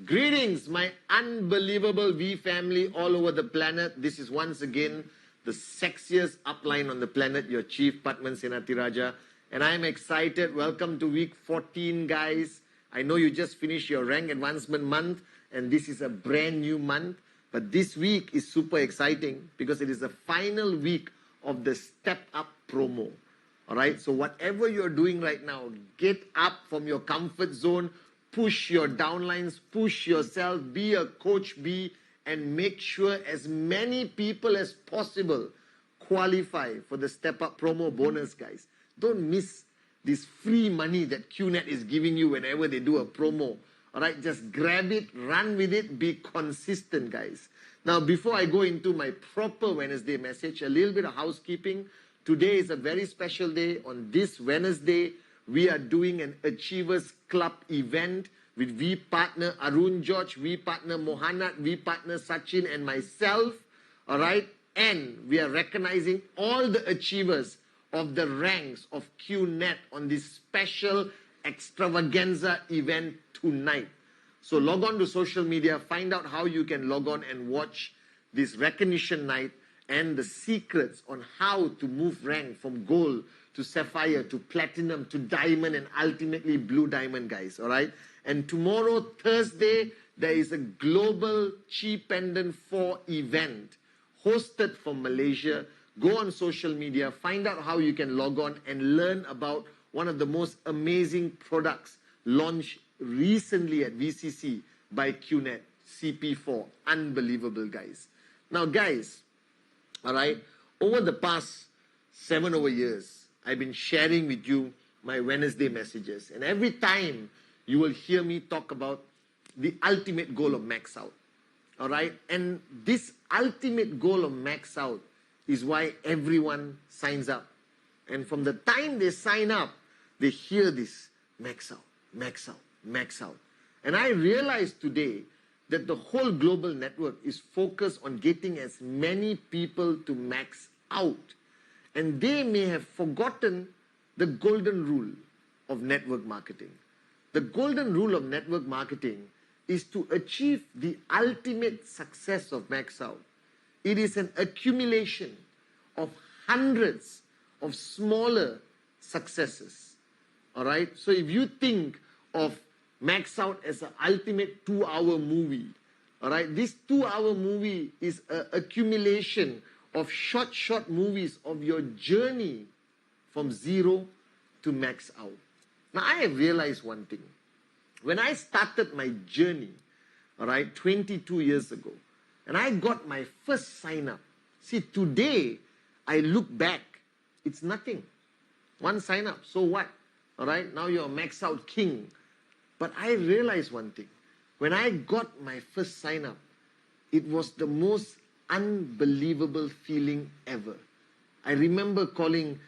Greetings, my unbelievable V family all over the planet. This is once again the sexiest upline on the planet, your Chief Padman Senatiraja. And I'm excited. Welcome to week 14, guys. I know you just finished your rank advancement month, and this is a brand new month. But this week is super exciting because it is the final week of the Step Up promo. All right, so whatever you're doing right now, get up from your comfort zone. Push your downlines, push yourself, be a coach bee, and make sure as many people as possible qualify for the Step Up promo bonus, guys. Don't miss this free money that QNet is giving you whenever they do a promo. All right, just grab it, run with it, be consistent, guys. Now, before I go into my proper Wednesday message, a little bit of housekeeping. Today is a very special day. On this Wednesday, we are doing an Achievers Club event with V partner Arun George, V partner Mohanat, V partner Sachin and myself. All right. And we are recognizing all the achievers of the ranks of QNet on this special extravaganza event tonight. So log on to social media, find out how you can log on and watch this recognition night and the secrets on how to move rank from gold to sapphire, to platinum, to diamond, and ultimately blue diamond, guys, all right? And tomorrow, Thursday, there is a global Chi Pendant 4 event hosted from Malaysia. Go on social media, find out how you can log on and learn about one of the most amazing products launched recently at VCC by QNet, CP4. Unbelievable, guys. Now, guys, all right, over the past 7 years, I've been sharing with you my Wednesday messages. And every time you will hear me talk about the ultimate goal of max out. All right? And this ultimate goal of max out is why everyone signs up. And from the time they sign up, they hear this max out, max out, max out. And I realized today that the whole global network is focused on getting as many people to max out. And they may have forgotten the golden rule of network marketing. The golden rule of network marketing is to achieve the ultimate success of max out. It is an accumulation of hundreds of smaller successes. All right? So if you think of max out as an ultimate 2-hour movie, all right, this 2-hour movie is an accumulation of short movies of your journey from zero to max out. Now, I have realized one thing. When I started my journey, all right, 22 years ago, and I got my first sign up. See, today, I look back, it's nothing. One sign up, so what? All right, now you're a max out king. But I realized one thing. When I got my first sign up, it was the most unbelievable feeling ever. I remember calling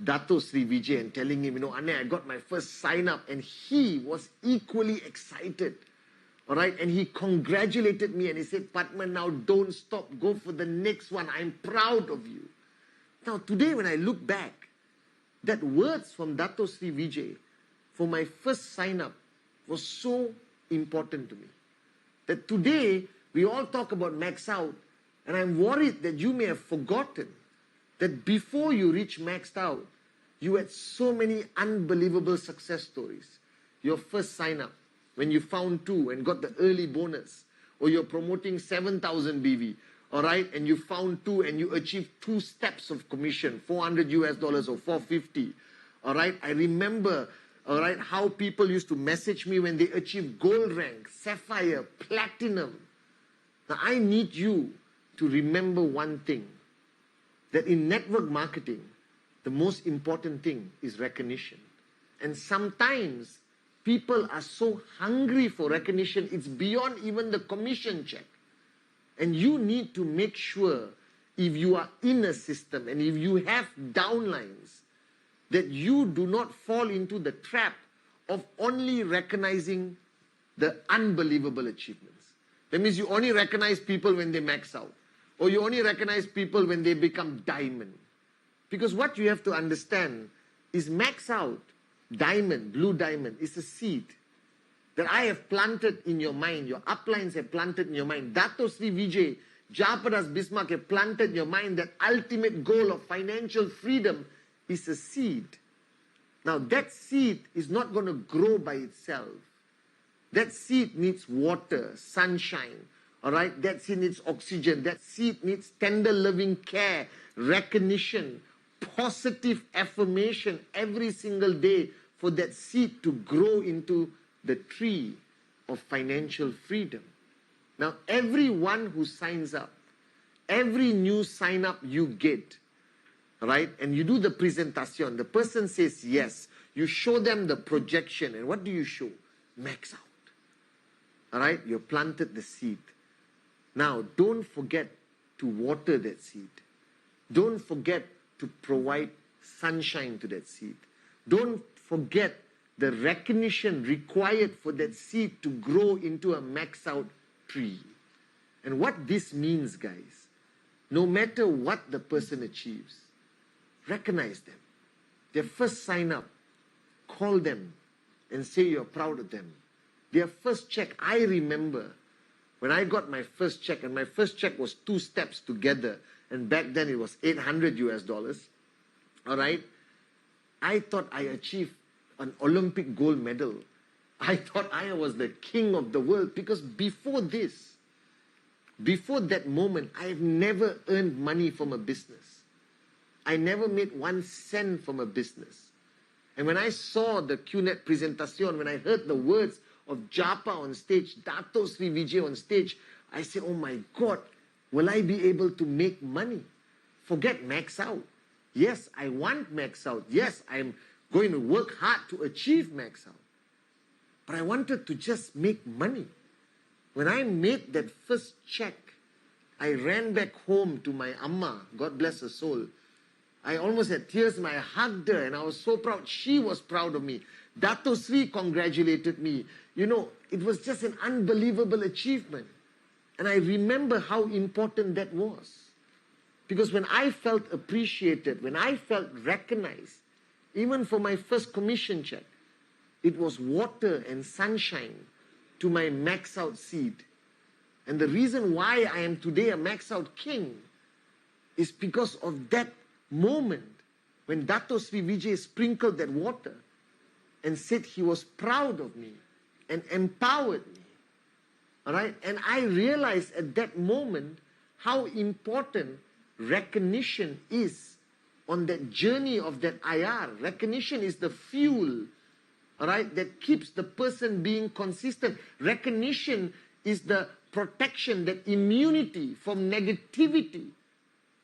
Dato Sri Vijay and telling him, Ane, I got my first sign up, and he was equally excited. All right, and he congratulated me and he said, Padman, now don't stop, go for the next one. I'm proud of you. Now today when I look back, that words from Dato Sri Vijay for my first sign up was so important to me. That today we all talk about max out, and I'm worried that you may have forgotten that before you reach maxed out, you had so many unbelievable success stories. Your first sign up, when you found 2 and got the early bonus, or you're promoting 7,000 BV, all right, and you found 2 and you achieved 2 steps of commission, $400 or 450, all right. I remember, all right, how people used to message me when they achieved gold rank, sapphire, platinum. Now, I need you to remember one thing, that in network marketing, the most important thing is recognition. And sometimes people are so hungry for recognition, it's beyond even the commission check. And you need to make sure, if you are in a system and if you have downlines, that you do not fall into the trap of only recognizing the unbelievable achievements. That means you only recognize people when they max out, or you only recognize people when they become diamond. Because what you have to understand is max out, diamond, blue diamond, is a seed that I have planted in your mind. Your uplines have planted in your mind. Dato Sri Vijay, Jayaprakash Bismarck have planted in your mind that ultimate goal of financial freedom is a seed. Now that seed is not going to grow by itself. That seed needs water, sunshine, all right? That seed needs oxygen. That seed needs tender loving care, recognition, positive affirmation every single day for that seed to grow into the tree of financial freedom. Now, everyone who signs up, every new sign up you get, right? And you do the presentation, the person says yes, you show them the projection, and what do you show? Max out. All right, you planted the seed. Now, don't forget to water that seed. Don't forget to provide sunshine to that seed. Don't forget the recognition required for that seed to grow into a max out tree. And what this means, guys, no matter what the person achieves, recognize them. Their first sign up, call them and say you're proud of them. Their first check, I remember when I got my first check, and my first check was 2 steps together, and back then it was $800. All right? I thought I achieved an Olympic gold medal. I thought I was the king of the world, because before this, before that moment, I've never earned money from a business. I never made 1 cent from a business. And when I saw the QNet presentation, when I heard the words of Japa on stage, Dato Sri Vijay on stage, I said, oh my God, will I be able to make money? Forget max out. Yes, I want max out. Yes, I'm going to work hard to achieve max out. But I wanted to just make money. When I made that first check, I ran back home to my Amma, God bless her soul. I almost had tears in my eye. I hugged her and I was so proud. She was proud of me. Dato Sri congratulated me. You know, it was just an unbelievable achievement. And I remember how important that was. Because when I felt appreciated, when I felt recognized, even for my first commission check, it was water and sunshine to my max out seed. And the reason why I am today a max out king is because of that moment when Dato Sri Vijay sprinkled that water and said he was proud of me and empowered me. All right? And I realized at that moment how important recognition is on that journey of that IR. Recognition is the fuel, all right, that keeps the person being consistent. Recognition is the protection, that immunity from negativity,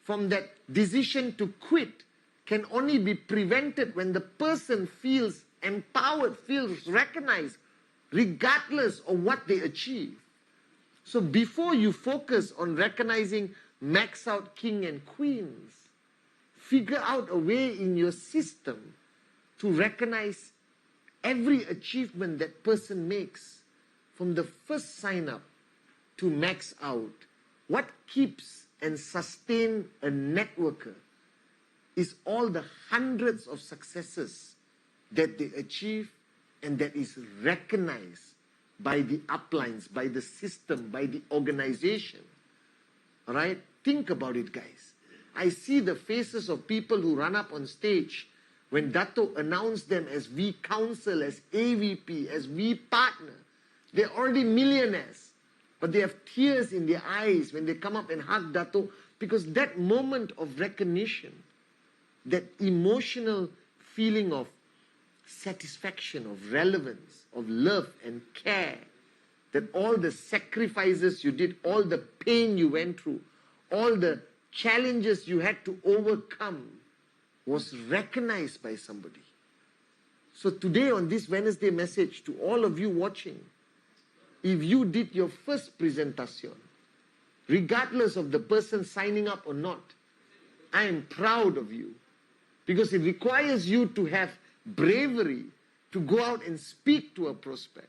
from that decision to quit, can only be prevented when the person feels empowered, feels recognized, regardless of what they achieve. So before you focus on recognizing max out king and queens, figure out a way in your system to recognize every achievement that person makes, from the first sign up to max out. What keeps and sustains a networker is all the hundreds of successes that they achieve and that is recognized by the uplines, by the system, by the organization. All right? Think about it, guys. I see the faces of people who run up on stage when Dato announced them as V Council, as AVP, as V Partner. They're already millionaires, but they have tears in their eyes when they come up and hug Dato, because that moment of recognition, that emotional feeling of satisfaction, of relevance, of love and care, that all the sacrifices you did, all the pain you went through, all the challenges you had to overcome, was recognized by somebody. So today on this Wednesday message to all of you watching, if you did your first presentation, regardless of the person signing up or not, I am proud of you, because it requires you to have bravery to go out and speak to a prospect.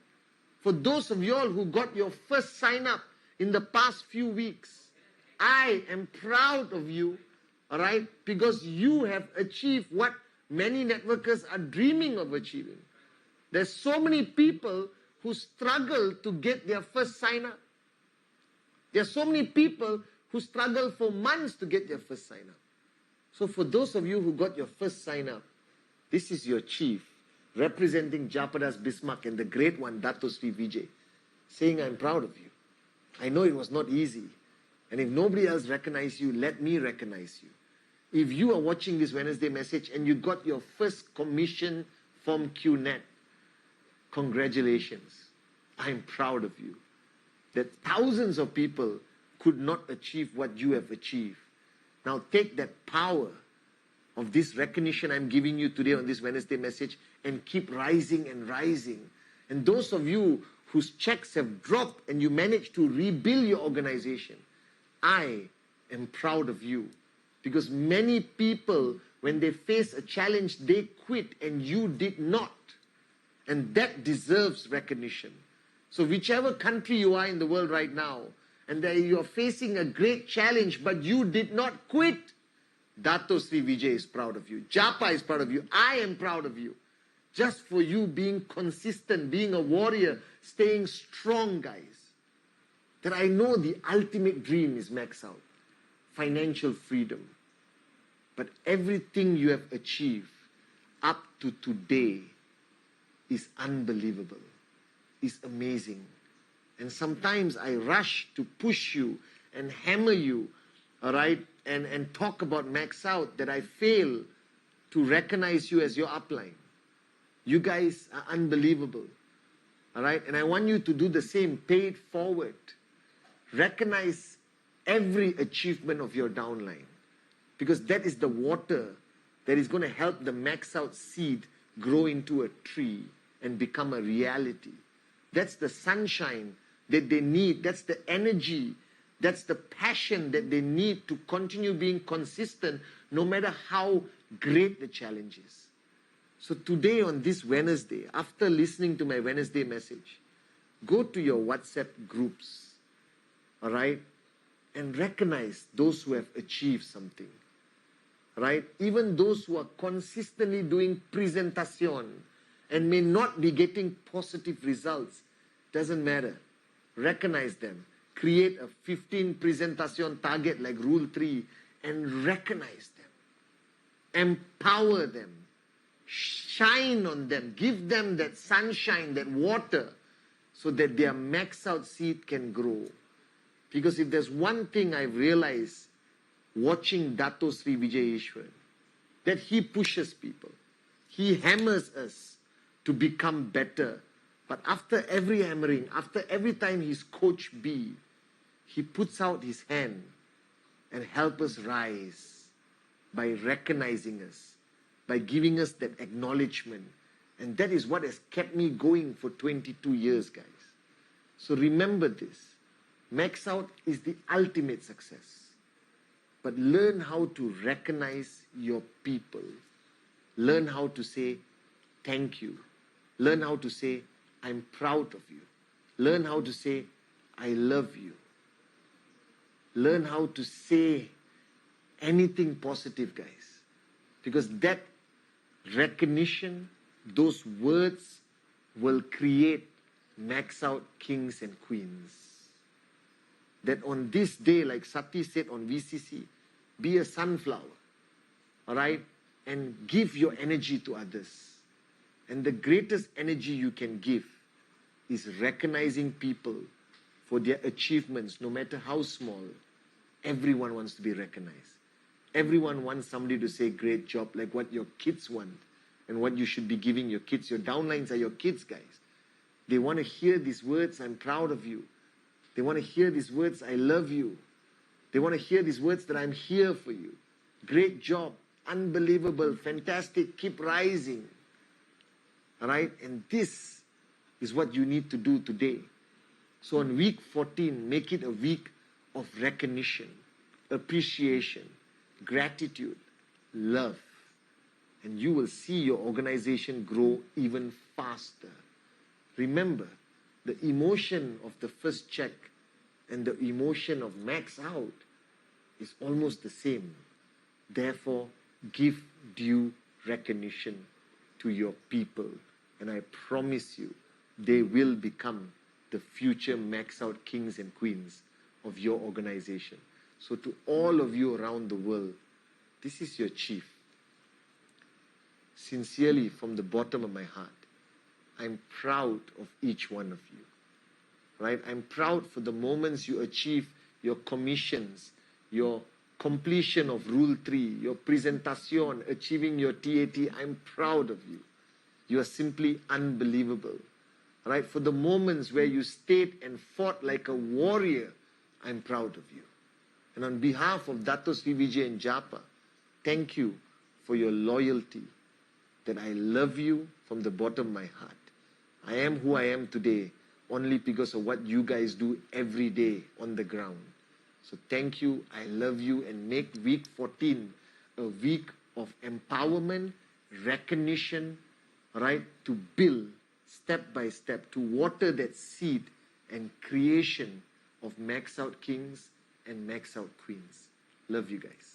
For those of you all who got your first sign up in the past few weeks, I am proud of you, all right, because you have achieved what many networkers are dreaming of achieving. There's so many people who struggle to get their first sign up. There are so many people who struggle for months to get their first sign up. So for those of you who got your first sign up, this is your chief representing Japadas Bismarck and the great one, Dato Sri Vijay, saying, I'm proud of you. I know it was not easy. And if nobody else recognizes you, let me recognize you. If you are watching this Wednesday message and you got your first commission from QNet, congratulations. I'm proud of you. That thousands of people could not achieve what you have achieved. Now take that power of this recognition I'm giving you today on this Wednesday message and keep rising and rising. And those of you whose checks have dropped and you managed to rebuild your organization, I am proud of you. Because many people, when they face a challenge, they quit, and you did not. And that deserves recognition. So whichever country you are in the world right now, and that you are facing a great challenge, but you did not quit, Dato Sri Vijay is proud of you. Japa is proud of you. I am proud of you. Just for you being consistent, being a warrior, staying strong, guys. That I know the ultimate dream is max out. Financial freedom. But everything you have achieved up to today is unbelievable, is amazing. And sometimes I rush to push you and hammer you, all right, and talk about max out, that I fail to recognize you as your upline. You guys are unbelievable, all right? And I want you to do the same, pay it forward. Recognize every achievement of your downline. Because that is the water that is going to help the max out seed grow into a tree and become a reality. That's the sunshine that they need. That's the energy. That's the passion that they need to continue being consistent no matter how great the challenge is. So today on this Wednesday, after listening to my Wednesday message, go to your WhatsApp groups, all right, and recognize those who have achieved something. Right? Even those who are consistently doing presentation and may not be getting positive results, doesn't matter. Recognize them. Create a 15 presentation target like Rule 3 and recognize them. Empower them. Shine on them. Give them that sunshine, that water, so that their max out seed can grow. Because if there's one thing I've realized watching Dato Sri Vijay Ishwar, that he pushes people. He hammers us to become better. But after every hammering, after every time he's Coach B, he puts out his hand and helps us rise by recognizing us, by giving us that acknowledgement. And that is what has kept me going for 22 years, guys. So remember this. Max out is the ultimate success. But learn how to recognize your people. Learn how to say thank you. Learn how to say I'm proud of you. Learn how to say I love you. Learn how to say anything positive, guys. Because that recognition, those words will create max out kings and queens. That on this day, like Sati said on VCC, be a sunflower, all right? And give your energy to others. And the greatest energy you can give is recognizing people for their achievements, no matter how small. Everyone wants to be recognized. Everyone wants somebody to say, great job, like what your kids want and what you should be giving your kids. Your downlines are your kids, guys. They want to hear these words, I'm proud of you. They want to hear these words, I love you. They want to hear these words that I'm here for you. Great job. unbelievable, fantastic, keep rising. All right? And this is what you need to do today. So on week 14, make it a week of recognition, appreciation, gratitude, love. And you will see your organization grow even faster. Remember, the emotion of the first check and the emotion of max out is almost the same. Therefore, give due recognition to your people. And I promise you, they will become the future max out kings and queens of your organization. So to all of you around the world, this is your chief. Sincerely, from the bottom of my heart, I'm proud of each one of you. Right? I'm proud for the moments you achieve your commissions, your completion of Rule 3, your presentation, achieving your TAT. I'm proud of you. You are simply unbelievable. Right? For the moments where you stayed and fought like a warrior, I'm proud of you. And on behalf of Dato Sri Vijay and Japa, thank you for your loyalty, that I love you from the bottom of my heart. I am who I am today only because of what you guys do every day on the ground. So thank you, I love you, and make week 14 a week of empowerment, recognition, right, to build step by step, to water that seed and creation of max out kings and max out queens. Love you guys.